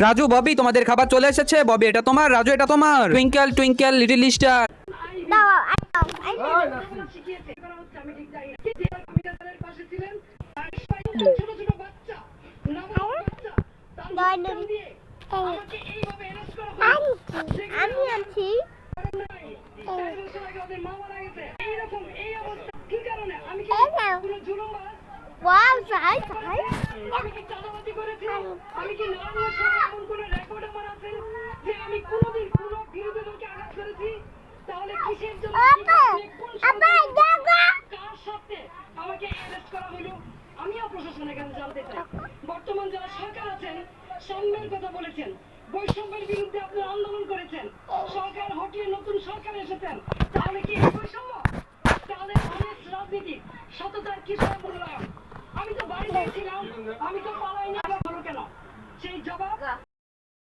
রাজু, ববি, তোমাদের খাবার চলে এসেছে। ববি, এটা তোমার। রাজু, এটা তোমার। Twinkle twinkle little star. আমি আছি। ওয়াও, সাই সাই। আমি কি চাঁদাবাজি করেছি? আমি কি নারায়ণের সঙ্গে এমন কোন রেকর্ড আমার আছে যে আমি কোনোদিন কোনো বিরোধীদেরকে আঘাত করেছি? তাহলে কিসের জন্য কার সাথে আমাকে অ্যারেস্ট করা হলো? আমিও প্রশাসনের কাছে জানতে চাই। বর্তমান যারা সরকার আছেন, সাম্যের কথা বলেছেন, বৈষম্যের বিরুদ্ধে আপনারা আন্দোলন করেছেন, সরকার হটিয়ে নতুন সরকার এসেছেন, তাহলে কি এই বৈষম্য? তাহলে অনেক রাজনীতি সততার কিসের মূল্যায়ন? আমি তো বাড়িতে ছিলাম, আমি তো পালাইনি, আবার বলো কেন? সেই জবাব